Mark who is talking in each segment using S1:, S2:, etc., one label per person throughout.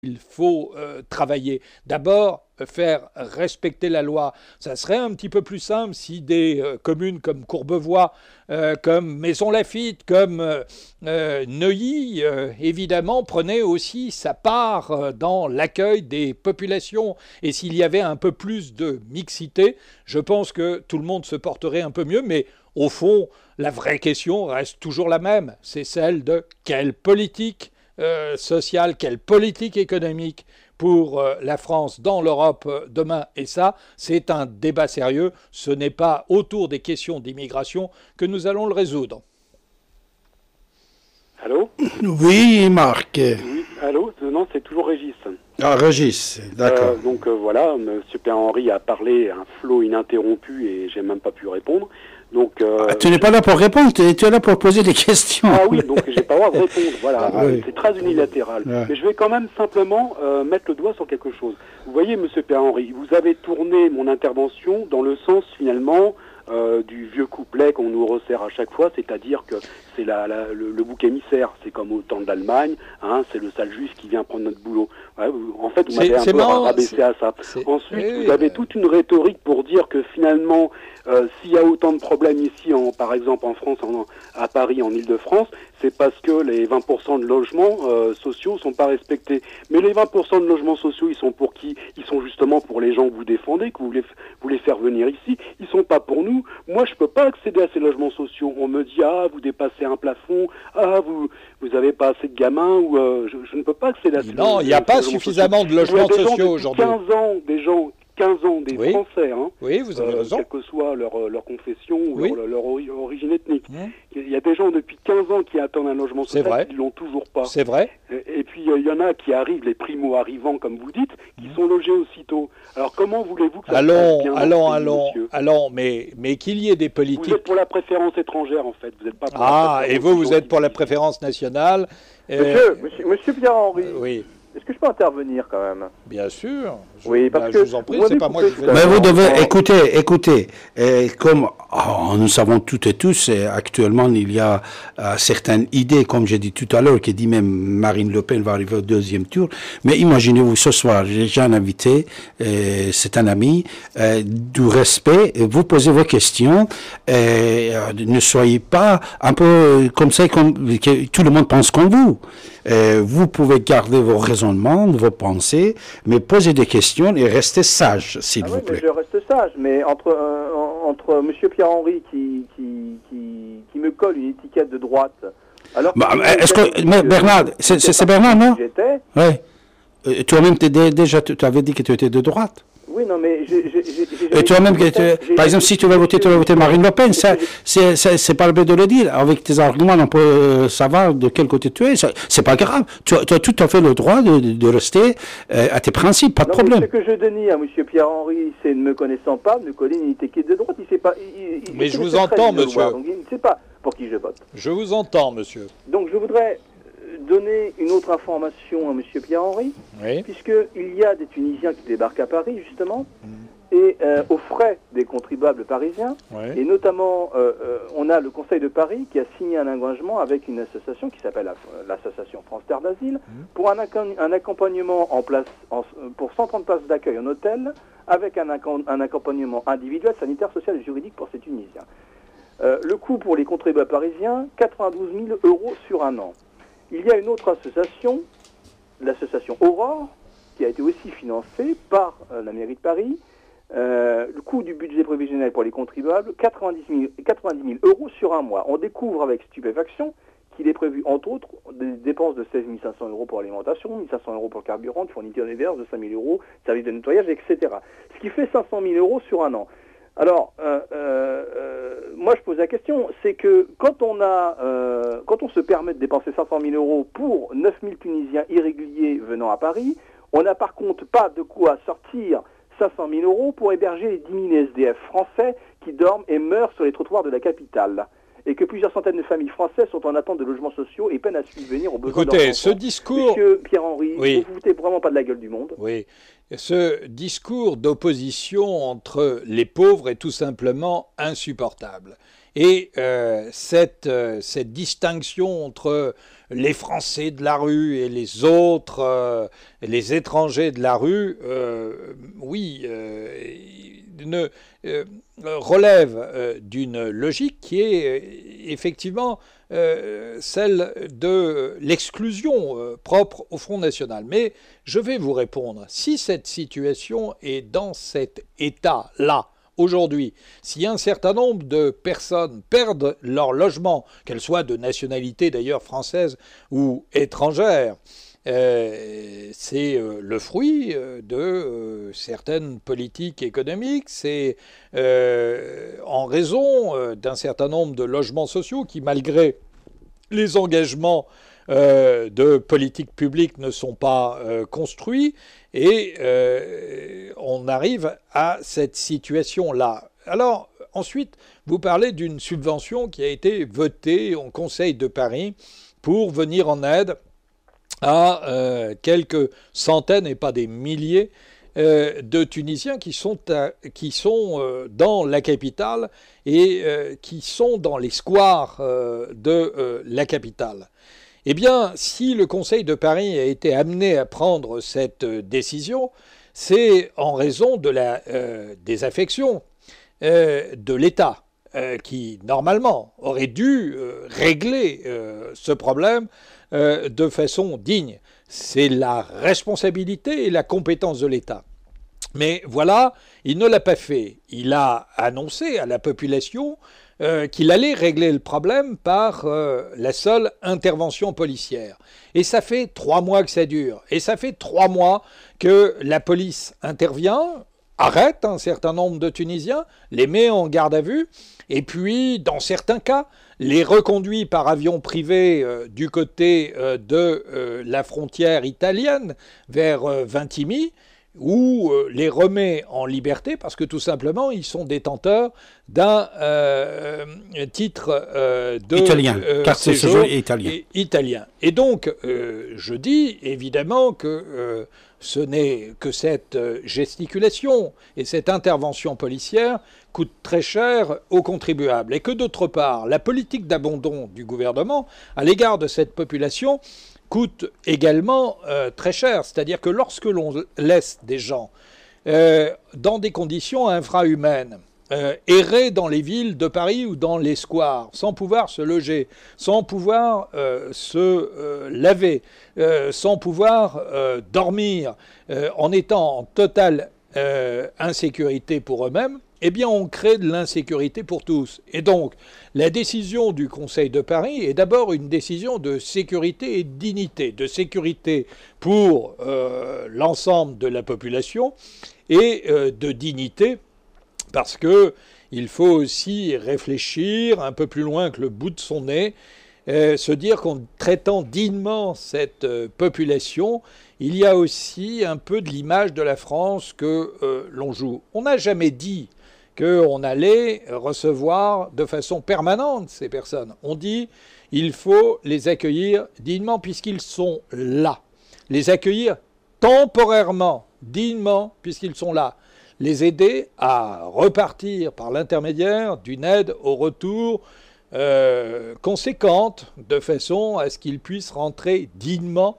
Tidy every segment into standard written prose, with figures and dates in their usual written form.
S1: il faut travailler. D'abord, faire respecter la loi. Ça serait un petit peu plus simple si des communes comme Courbevoie, comme Maisons-Laffitte, comme Neuilly, évidemment, prenaient aussi sa part dans l'accueil des populations. Et s'il y avait un peu plus de mixité, je pense que tout le monde se porterait un peu mieux. Mais au fond, la vraie question reste toujours la même. C'est celle de quelle politique sociale, quelle politique économique pour la France dans l'Europe demain. Et ça, c'est un débat sérieux. Ce n'est pas autour des questions d'immigration que nous allons le résoudre.
S2: Allô?
S3: Oui, Marc.
S2: Oui, allô? Non, c'est toujours Régis.
S3: Ah, Régis, d'accord.
S2: Donc voilà, M. Pierre-Henri a parlé un flot ininterrompu et j'ai même pas pu répondre. Donc,
S3: tu n'es pas là pour répondre, tu es là pour poser des questions.
S2: Ah oui, donc j'ai pas le droit de répondre. Voilà, oui. C'est très unilatéral.
S3: Ouais.
S2: Mais je vais quand même simplement mettre le doigt sur quelque chose. Vous voyez, M. Pierre-Henri, vous avez tourné mon intervention dans le sens finalement du vieux couplet qu'on nous resserre à chaque fois, c'est-à-dire que c'est le bouc émissaire, c'est comme au temps de l'Allemagne, hein, c'est le sale juif qui vient prendre notre boulot. Ouais, en fait, vous m'avez un peu rabaissé à ça. Ensuite, vous avez toute une rhétorique pour dire que finalement, s'il y a autant de problèmes ici, par exemple en France, à Paris, en Île-de-France, c'est parce que les 20% de logements sociaux sont pas respectés. Mais les 20% de logements sociaux, ils sont pour qui? Ils sont justement pour les gens que vous défendez, que vous voulez faire venir ici. Ils sont pas pour nous. Moi, je peux pas accéder à ces logements sociaux. On me dit, ah, vous dépassez un plafond, ah, vous avez pas assez de gamins, ou je ne peux pas accéder à ces logements sociaux.
S1: Non, il n'y a pas suffisamment de logements sociaux aujourd'hui.
S2: 15 ans, des
S1: oui.
S2: Français, hein,
S1: oui, vous avez raison.
S2: quelle que soit leur confession ou
S1: oui.
S2: leur origine ethnique. Il y a des gens depuis 15 ans qui attendent un logement social, qui ne l'ont toujours pas.
S1: C'est vrai.
S2: Et puis il y en a qui arrivent, les primo-arrivants, comme vous dites, qui sont logés aussitôt. Alors comment voulez-vous que ça se passe bien
S1: allons, mais qu'il y ait des politiques...
S2: Vous êtes pour la préférence étrangère, en fait. Vous n'êtes pas pour
S1: la préférence vous êtes pour la préférence nationale.
S4: Monsieur Pierre-Henri.
S1: Oui.
S4: Est-ce que je peux intervenir quand même?
S1: Bien sûr.
S4: Oui, parce que
S1: je vous en prie, c'est pas moi qui fais.
S3: Mais vous devez écouter. Comme nous savons toutes et tous, actuellement il y a certaines idées, comme j'ai dit tout à l'heure, qui dit même Marine Le Pen va arriver au deuxième tour. Mais imaginez-vous ce soir, j'ai un invité, c'est un ami, du respect. Vous posez vos questions. Ne soyez pas un peu comme ça, comme que tout le monde pense comme vous. Vous pouvez garder vos raisonnements, vos pensées, mais posez des questions et restez sage, s'il vous plaît.
S4: Mais je reste sage, mais entre Monsieur Pierre-Henri qui me colle une étiquette de droite, alors
S3: mais Bernard, c'est Bernard, non? Oui. Toi-même, déjà, tu avais dit que tu étais de droite.
S4: Oui, non, mais
S3: et toi-même, par exemple, si tu vas voter Marine Le Pen, c'est pas le but de le dire. Avec tes arguments, on peut savoir de quel côté tu es. C'est pas grave. Tu as tout à fait le droit de rester à tes principes, pas de problème.
S4: Ce que je dénie à M. Pierre-Henri, c'est ne me connaissant pas, me coller une étiquette de droite. Il sait pas.
S1: Mais je vous entends, monsieur.
S4: Donc il ne sait pas pour qui je vote.
S1: Je vous entends, monsieur.
S4: Donc je voudrais donner une autre information à M. Pierre-Henri, puisqu'il y a des Tunisiens qui débarquent à Paris, justement, et aux frais des contribuables parisiens, et notamment, on a le Conseil de Paris qui a signé un engagement avec une association qui s'appelle l'association France Terre d'Asile, pour un accompagnement en place, pour 130 places d'accueil en hôtel, avec un accompagnement individuel, sanitaire, social et juridique pour ces Tunisiens. Le coût pour les contribuables parisiens, 92 000 € sur un an. Il y a une autre association, l'association Aurore, qui a été aussi financée par la mairie de Paris. Le coût du budget prévisionnel pour les contribuables, 90 000 € sur un mois. On découvre avec stupéfaction qu'il est prévu, entre autres, des dépenses de 16 500 € pour l'alimentation, 1 500 € pour le carburant, de fourniture divers, de 5 000 €, service de nettoyage, etc. Ce qui fait 500 000 € sur un an. Alors, moi je pose la question, c'est que quand on se permet de dépenser 500 000 € pour 9 000 Tunisiens irréguliers venant à Paris, on n'a par contre pas de quoi sortir 500 000 € pour héberger les 10 000 SDF français qui dorment et meurent sur les trottoirs de la capitale. Et que plusieurs centaines de familles françaises sont en attente de logements sociaux et peinent à subvenir aux besoins de leurs enfants.
S1: Écoutez, ce discours...
S4: Monsieur Pierre-Henri, vous ne vous foutez vraiment pas de la gueule du monde.
S1: Oui. Ce discours d'opposition entre les pauvres est tout simplement insupportable. Et cette distinction entre les Français de la rue et les autres, les étrangers de la rue, relève d'une logique qui est effectivement celle de l'exclusion propre au Front National. Mais je vais vous répondre, si cette situation est dans cet état-là, aujourd'hui, si un certain nombre de personnes perdent leur logement, qu'elles soient de nationalité d'ailleurs française ou étrangère, c'est le fruit de certaines politiques économiques, c'est en raison d'un certain nombre de logements sociaux qui, malgré les engagements de politique publique, ne sont pas construits, et on arrive à cette situation-là. Alors, ensuite, vous parlez d'une subvention qui a été votée au Conseil de Paris pour venir en aide à quelques centaines, et pas des milliers, de Tunisiens qui sont dans la capitale et qui sont dans les squares de la capitale. Eh bien, si le Conseil de Paris a été amené à prendre cette décision, c'est en raison de la désaffection de l'État, qui, normalement, aurait dû régler ce problème de façon digne. C'est la responsabilité et la compétence de l'État. Mais voilà, il ne l'a pas fait. Il a annoncé à la population qu'il allait régler le problème par la seule intervention policière. Et ça fait 3 mois que ça dure. Et ça fait 3 mois que la police intervient, arrête un certain nombre de Tunisiens, les met en garde à vue, et puis, dans certains cas, les reconduit par avion privé du côté de la frontière italienne vers Vintimille, ou les remet en liberté parce que tout simplement ils sont détenteurs d'un titre de
S3: italien, carte de séjour
S1: italien. Et donc je dis évidemment que ce n'est que cette gesticulation et cette intervention policière coûte très cher aux contribuables, et que d'autre part la politique d'abandon du gouvernement à l'égard de cette population coûte également très cher. C'est-à-dire que lorsque l'on laisse des gens dans des conditions infrahumaines, errer dans les villes de Paris ou dans les squares, sans pouvoir se loger, sans pouvoir se laver, sans pouvoir dormir, en étant en totale insécurité pour eux-mêmes, eh bien on crée de l'insécurité pour tous. Et donc, la décision du Conseil de Paris est d'abord une décision de sécurité et de dignité, de sécurité pour l'ensemble de la population et de dignité parce qu'il faut aussi réfléchir un peu plus loin que le bout de son nez, se dire qu'en traitant dignement cette population, il y a aussi un peu de l'image de la France que l'on joue. On n'a jamais dit qu'on allait recevoir de façon permanente ces personnes. On dit qu'il faut les accueillir dignement puisqu'ils sont là. Les accueillir temporairement, dignement puisqu'ils sont là. Les aider à repartir par l'intermédiaire d'une aide au retour conséquente, de façon à ce qu'ils puissent rentrer dignement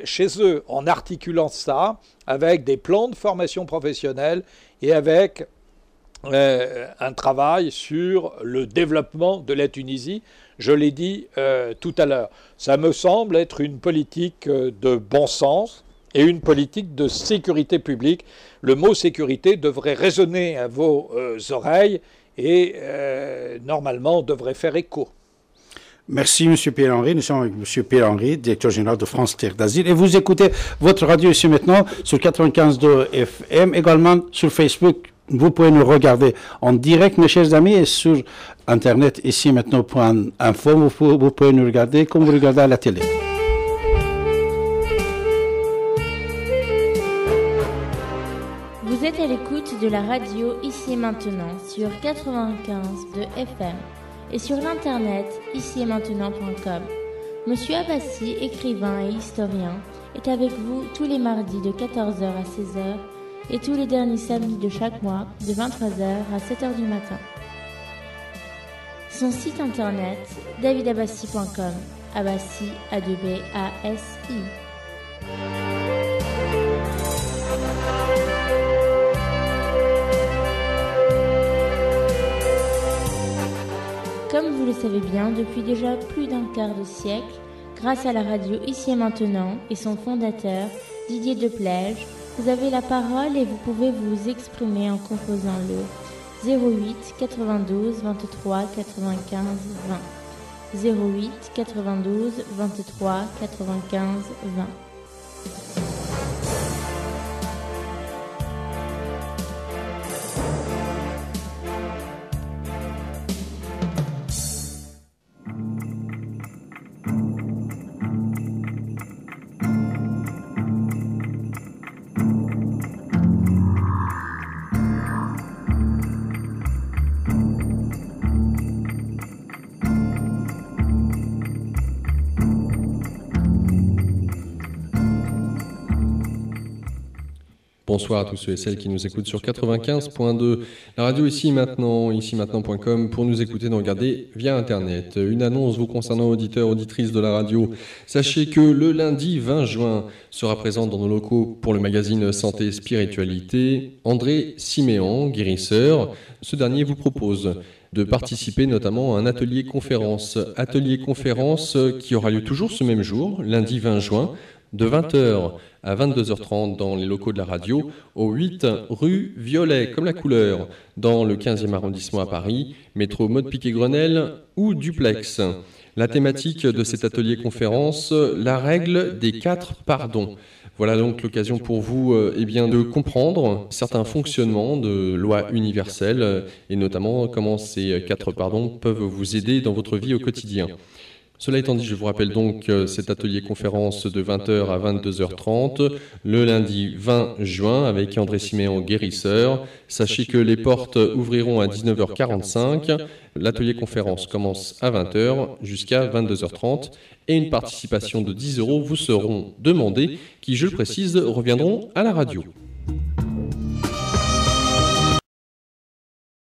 S1: chez eux, en articulant ça avec des plans de formation professionnelle et avec un travail sur le développement de la Tunisie, je l'ai dit tout à l'heure. Ça me semble être une politique de bon sens et une politique de sécurité publique. Le mot sécurité devrait résonner à vos oreilles et normalement devrait faire écho.
S3: Merci M. Pierre-Henri. Nous sommes avec M. Pierre-Henri, directeur général de France Terre d'Asile. Et vous écoutez votre radio ici maintenant sur 95.2 FM, également sur Facebook. Vous pouvez nous regarder en direct, mes chers amis, et sur Internet, ici maintenant.info. Vous pouvez nous regarder comme vous regardez à la télé.
S5: Vous êtes à l'écoute de la radio Ici et Maintenant sur 95.2 FM et sur l'internet icietmaintenant.com. Monsieur Abbassi, écrivain et historien, est avec vous tous les mardis de 14h à 16h et tous les derniers samedis de chaque mois de 23h à 7h du matin. Son site internet davidabassi.com. Abassi, A2B-A-S-I. Comme vous le savez bien, depuis déjà plus d'un quart de siècle, grâce à la radio Ici et Maintenant et son fondateur, Didier Deplège, vous avez la parole et vous pouvez vous exprimer en composant le 08 92 23 95 20. 08 92 23 95 20.
S6: Bonsoir à tous ceux et celles qui nous écoutent sur 95.2, la radio Ici Maintenant, ici-maintenant.com pour nous écouter, nous regarder via Internet. Une annonce vous concernant, auditeurs, auditrices de la radio. Sachez que le lundi 20 juin sera présent dans nos locaux pour le magazine Santé et Spiritualité André Siméon, guérisseur. Ce dernier vous propose de participer notamment à un atelier-conférence. Atelier-conférence qui aura lieu toujours ce même jour, lundi 20 juin, de 20h à 22h30 dans les locaux de la radio, au 8 rue Violet, comme la couleur, dans le 15e arrondissement à Paris, métro Maude-Piquet-Grenelle ou Duplex. La thématique de cet atelier-conférence, la règle des 4 pardons. Voilà donc l'occasion pour vous de comprendre certains fonctionnements de lois universelles et notamment comment ces 4 pardons peuvent vous aider dans votre vie au quotidien. Cela étant dit, je vous rappelle donc cet atelier-conférence de 20h à 22h30, le lundi 20 juin, avec André Siméon, guérisseur. Sachez que les portes ouvriront à 19h45. L'atelier-conférence commence à 20h jusqu'à 22h30 et une participation de 10 € vous seront demandées, qui, je le précise, reviendront à la radio.